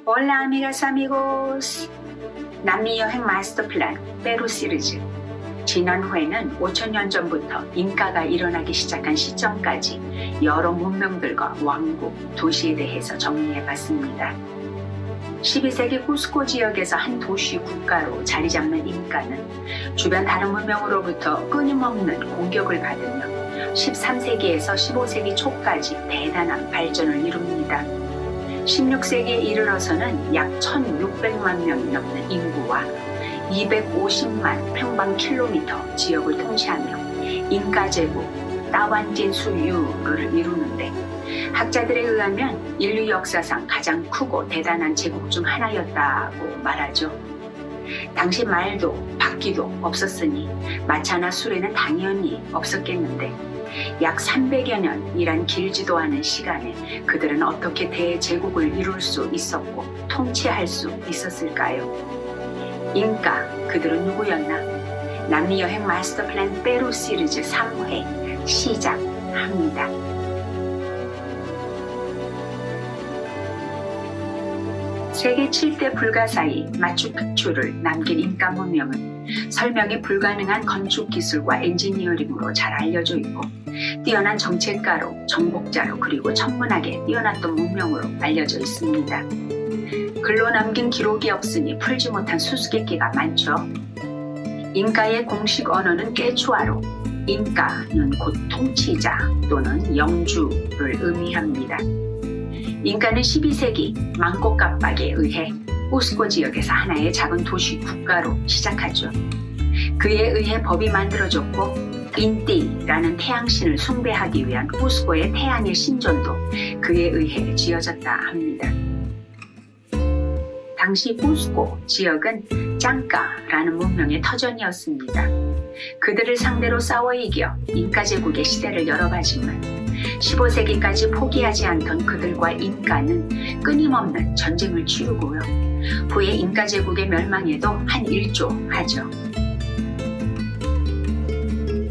Hola amigas amigos. 남미 여행 마스터 플랜 페루 시리즈. 지난 회는 5,000년 전부터 잉카가 일어나기 시작한 시점까지 여러 문명들과 왕국, 도시에 대해서 정리해봤습니다. 12세기 쿠스코 지역에서 한 도시 국가로 자리 잡는 잉카는 주변 다른 문명으로부터 끊임없는 공격을 받으며 13세기에서 15세기 초까지 대단한 발전을 이룹니다. 16세기에 이르러서는 약 1,600만 명이 넘는 인구와 250만 평방킬로미터 지역을 통치하며 잉카 제국 따완틴수유를 이루는데 학자들에 의하면 인류 역사상 가장 크고 대단한 제국 중 하나였다고 말하죠. 당시 말도 바퀴도 없었으니 마차나 수레는 당연히 없었겠는데 약 300여 년이란 길지도 않은 시간에 그들은 어떻게 대제국을 이룰 수 있었고 통치할 수 있었을까요? 잉카, 그들은 누구였나? 남미 여행 마스터 플랜 페루 시리즈 3회 시작합니다. 세계 7대 불가사의 마추픽추를 남긴 잉카 문명은 설명이 불가능한 건축 기술과 엔지니어링으로 잘 알려져 있고 뛰어난 정책가로, 정복자로 그리고 천문학에 뛰어났던 문명으로 알려져 있습니다. 글로 남긴 기록이 없으니 풀지 못한 수수께끼가 많죠. 잉카의 공식 언어는 꾀추아로 잉카는 곧 통치자 또는 영주를 의미합니다. 잉카는 12세기 망코 깝박에 의해 쿠스코 지역에서 하나의 작은 도시 국가로 시작하죠. 그에 의해 법이 만들어졌고 인띠라는 태양신을 숭배하기 위한 쿠스코의 태양의 신전도 그에 의해 지어졌다 합니다. 당시 쿠스코 지역은 짱까라는 문명의 터전이었습니다. 그들을 상대로 싸워 이겨 잉카 제국의 시대를 열어가지만 15세기까지 포기하지 않던 그들과 잉카는 끊임없는 전쟁을 치르고요. 후에 잉카 제국의 멸망에도 한 일조하죠.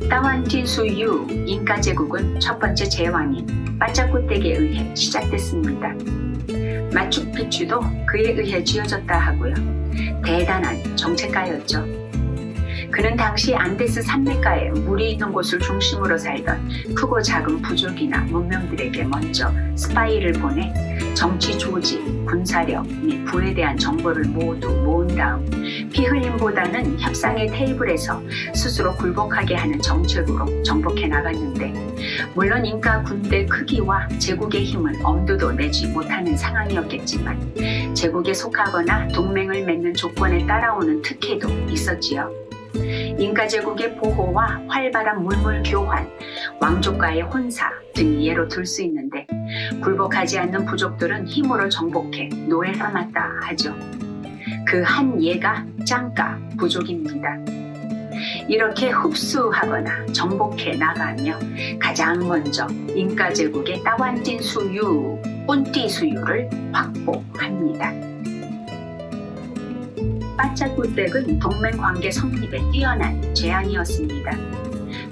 따완틴수유 잉카 제국은 첫 번째 제왕인 빠짜꾸텍에 의해 시작됐습니다. 마추픽추도 그에 의해 지어졌다 하고요. 대단한 정책가였죠. 그는 당시 안데스 산맥가에 물이 있는 곳을 중심으로 살던 크고 작은 부족이나 문명들에게 먼저 스파이를 보내 정치 조직, 군사력 및 부에 대한 정보를 모두 모은 다음 피 흘림보다는 협상의 테이블에서 스스로 굴복하게 하는 정책으로 정복해 나갔는데 물론 잉카 군대 크기와 제국의 힘은 엄두도 내지 못하는 상황이었겠지만 제국에 속하거나 동맹을 맺는 조건에 따라오는 특혜도 있었지요. 잉카 제국의 보호와 활발한 물물 교환, 왕족과의 혼사 등이 예로 들 수 있는데 굴복하지 않는 부족들은 힘으로 정복해 노예 삼았다 하죠. 그 한 예가 짱까 부족입니다. 이렇게 흡수하거나 정복해 나가며 가장 먼저 잉카 제국의 따완틴수유, 꾼띠수유를 확보합니다. 빠짜꾸텍은 동맹관계 성립에 뛰어난 제안이었습니다.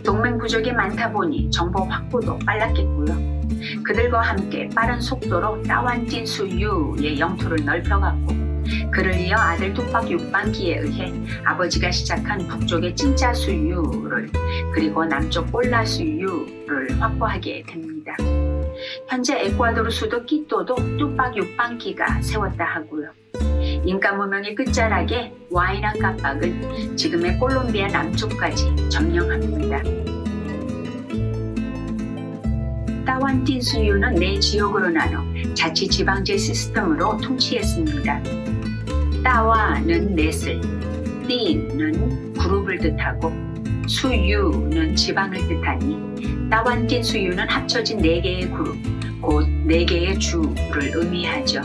동맹 부족이 많다 보니 정보 확보도 빨랐겠고요. 그들과 함께 빠른 속도로 따완틴수유의 영토를 넓혀갔고 그를 이어 아들 뚜박 육방기에 의해 아버지가 시작한 북쪽의 찐짜수유를 그리고 남쪽 꼴라수유를 확보하게 됩니다. 현재 에콰도르 수도 끼또도 뚜박 육방기가 세웠다 하고요. 잉카 문명의 끝자락에 와이나 깜박은 지금의 콜롬비아 남쪽까지 점령합니다. 따완틴수유는 4지역으로 나눠 자치지방제 시스템으로 통치했습니다. 따와는 넷을, 띠는 그룹을 뜻하고 수유는 지방을 뜻하니 따완틴수유는 합쳐진 4개의 그룹, 곧 4개의 주를 의미하죠.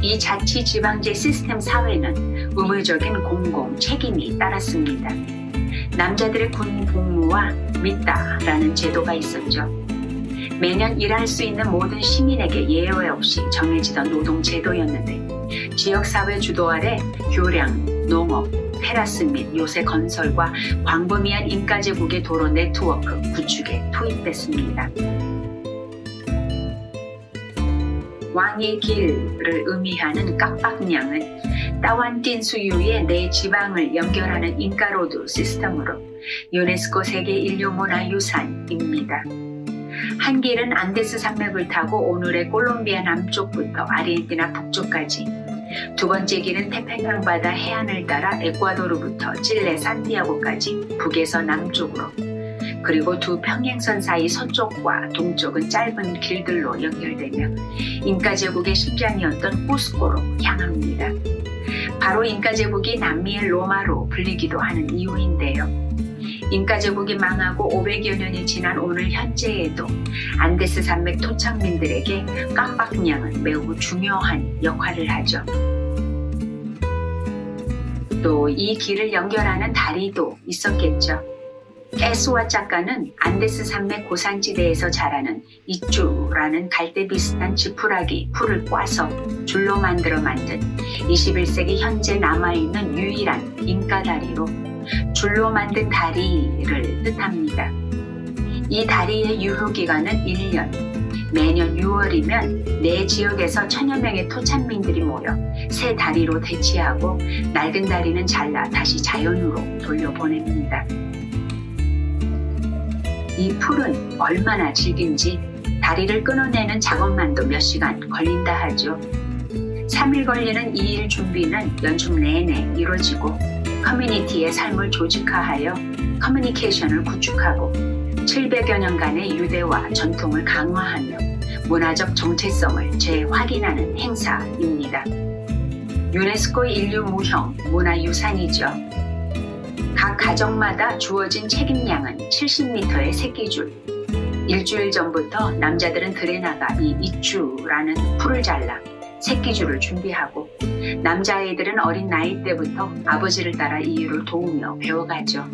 이 자치지방제 시스템 사회는 의무적인 공공 책임이 따랐습니다. 남자들의 군 복무와 미따라는 제도가 있었죠. 매년 일할 수 있는 모든 시민에게 예외 없이 정해지던 노동 제도였는데 지역사회 주도 아래 교량, 농업, 테라스 및 요새 건설과 광범위한 잉카 제국의 도로 네트워크 구축에 투입됐습니다. 왕의 길을 의미하는 깍박량은 따완틴수유의 네 지방을 연결하는 인카로드 시스템으로 유네스코 세계 인류문화유산입니다. 한 길은 안데스 산맥을 타고 오늘의 콜롬비아 남쪽부터 아르헨티나 북쪽까지, 두 번째 길은 태평양 바다 해안을 따라 에콰도르부터 칠레 산티아고까지 북에서 남쪽으로, 그리고 두 평행선 사이 서쪽과 동쪽은 짧은 길들로 연결되며 잉카 제국의 심장이었던 쿠스코로 향합니다. 바로 잉카 제국이 남미의 로마로 불리기도 하는 이유인데요. 잉카 제국이 망하고 500여 년이 지난 오늘 현재에도 안데스 산맥 토착민들에게 깜박량은 매우 중요한 역할을 하죠. 또 이 길을 연결하는 다리도 있었겠죠. 에스와짜카는 안데스 산맥 고산지대에서 자라는 이쭈라는 갈대 비슷한 지푸라기 풀을 꽈서 줄로 만든 21세기 현재 남아있는 유일한 잉카 다리로 줄로 만든 다리를 뜻합니다. 이 다리의 유효기간은 1년, 매년 6월이면 내 지역에서 1000여 명의 토착민들이 모여 새 다리로 대치하고 낡은 다리는 잘라 다시 자연으로 돌려보냅니다. 이 풀은 얼마나 질긴지 다리를 끊어내는 작업만도 몇 시간 걸린다 하죠. 3일 걸리는 이 일 준비는 연중 내내 이루어지고 커뮤니티의 삶을 조직화하여 커뮤니케이션을 구축하고 700여 년간의 유대와 전통을 강화하며 문화적 정체성을 재확인하는 행사입니다. 유네스코 인류무형 문화유산이죠. 각 가정마다 주어진 책임량은 70m의 새끼줄. 일주일 전부터 남자들은 들에 나가 이 이쭈라는 풀을 잘라 새끼줄을 준비하고, 남자아이들은 어린 나이 때부터 아버지를 따라 이 일을 도우며 배워가죠.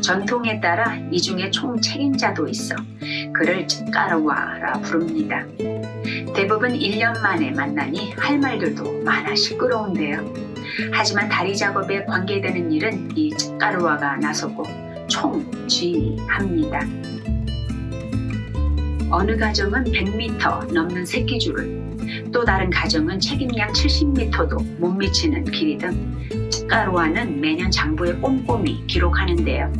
전통에 따라 이 중에 총 책임자도 있어 그를 찌까르와라 부릅니다. 대부분 1년 만에 만나니 할 말들도 많아 시끄러운데요. 하지만 다리 작업에 관계되는 일은 이 찌까르와가 나서고 총쥐합니다. 어느 가정은 100m 넘는 새끼줄을, 또 다른 가정은 책임량 70m도 못 미치는 길이 등 찌까르와는 매년 장부에 꼼꼼히 기록하는데요.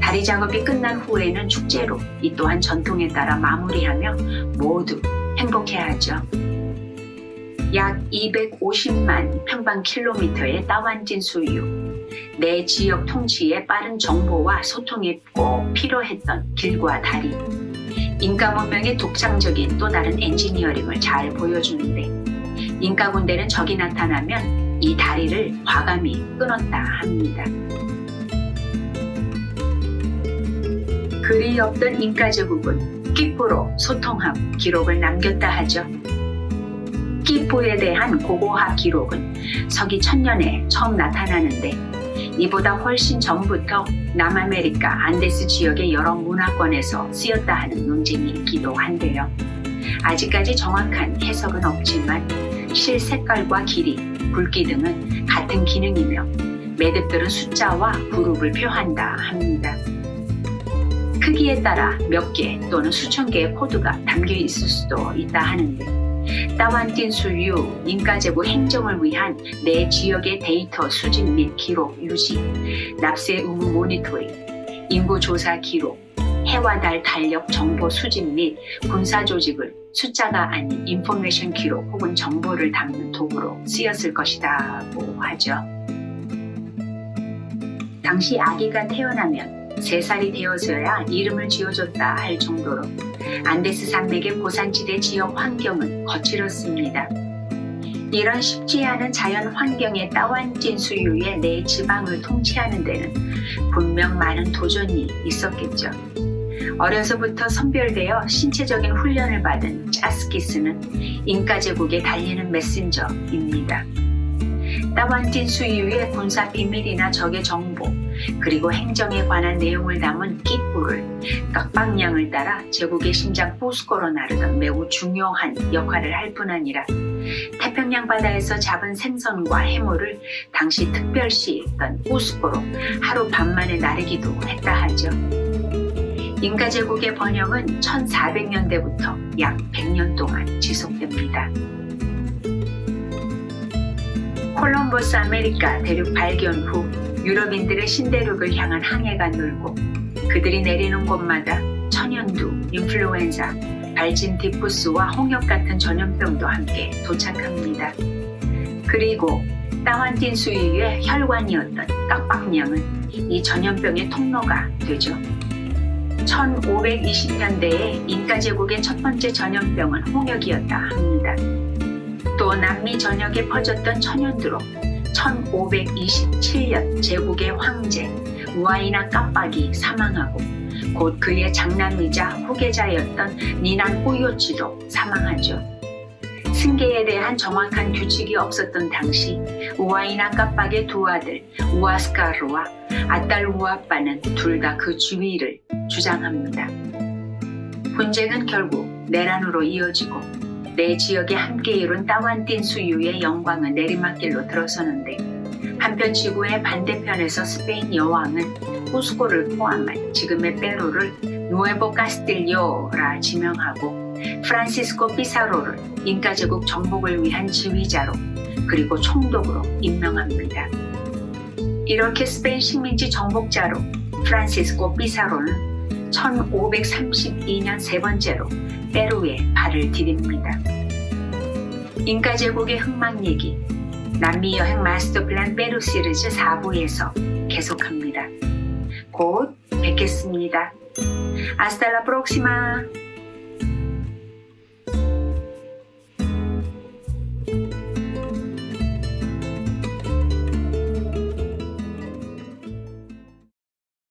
다리 작업이 끝난 후에는 축제로 이 또한 전통에 따라 마무리하며 모두 행복해하죠. 약 250만 평방킬로미터의 따완틴수유, 내 지역 통치에 빠른 정보와 소통이 꼭 필요했던 길과 다리, 잉카 문명의 독창적인 또 다른 엔지니어링을 잘 보여주는데, 잉카 군대는 적이 나타나면 이 다리를 과감히 끊었다 합니다. 글이 없던 잉카 제국은 끼뿌로 소통하고 기록을 남겼다 하죠. 끼뿌에 대한 고고학 기록은 서기 1000년에 처음 나타나는데, 이보다 훨씬 전부터 남아메리카 안데스 지역의 여러 문화권에서 쓰였다 하는 논쟁이 있기도 한데요. 아직까지 정확한 해석은 없지만 실 색깔과 길이, 굵기 등은 같은 기능이며 매듭들은 숫자와 그룹을 표한다 합니다. 크기에 따라 몇 개 또는 수천 개의 코드가 담겨 있을 수도 있다 하는데, 따완틴수유 잉카 제국 행정을 위한 내 지역의 데이터 수집 및 기록 유지, 납세 의무 모니터링, 인구 조사 기록, 해와 달 달력 정보 수집 및 군사 조직을 숫자가 아닌 인포메이션 기록 혹은 정보를 담는 도구로 쓰였을 것이라고 하죠. 당시 아기가 태어나면 3살이 되어서야 이름을 지어줬다 할 정도로 안데스 산맥의 고산지대 지역 환경은 거칠었습니다. 이런 쉽지 않은 자연 환경의 따완틴수유의 내 지방을 통치하는 데는 분명 많은 도전이 있었겠죠. 어려서부터 선별되어 신체적인 훈련을 받은 짜스키스는 잉카 제국에 달리는 메신저입니다. 따완틴수유의 군사 비밀이나 적의 정보, 그리고 행정에 관한 내용을 담은 끼뿌를 깍박량을 따라 제국의 심장 쿠스코로 나르던 매우 중요한 역할을 할 뿐 아니라 태평양 바다에서 잡은 생선과 해물을 당시 특별시했던 쿠스코로 하루 밤만에 나르기도 했다 하죠. 잉카 제국의 번영은 1400년대부터 약 100년 동안 지속됩니다. 콜럼버스 아메리카 대륙 발견 후 유럽인들의 신대륙을 향한 항해가 늘고 그들이 내리는 곳마다 천연두, 인플루엔자, 발진 디푸스와 홍역 같은 전염병도 함께 도착합니다. 그리고 따완틴 수유의 혈관이었던 깍박령은 이 전염병의 통로가 되죠. 1520년대에 잉카 제국의 첫 번째 전염병은 홍역이었다 합니다. 또 남미 전역에 퍼졌던 천연두로 1527년 제국의 황제 우아이나 깜빡이 사망하고 곧 그의 장남이자 후계자였던 니난 꾸요치도 사망하죠. 승계에 대한 정확한 규칙이 없었던 당시 우아이나 깜빡의 두 아들 우아스카르와 아딸 우아빠는 둘 다 그 주위를 주장합니다. 분쟁은 결국 내란으로 이어지고 내 지역에 함께 이룬 따완틴 수유의 영광은 내리막길로 들어서는데 한편 지구의 반대편에서 스페인 여왕은 쿠스코를 포함한 지금의 페루를 누에보 카스틸료라 지명하고 프란시스코 피사로를 잉카 제국 정복을 위한 지휘자로 그리고 총독으로 임명합니다. 이렇게 스페인 식민지 정복자로 프란시스코 피사로는 1532년 세 번째로 페루에 발을 디딥니다. 잉카 제국의 흥망 얘기 남미 여행 마스터 플랜 페루 시리즈 4부에서 계속합니다. 곧 뵙겠습니다. Hasta la próxima.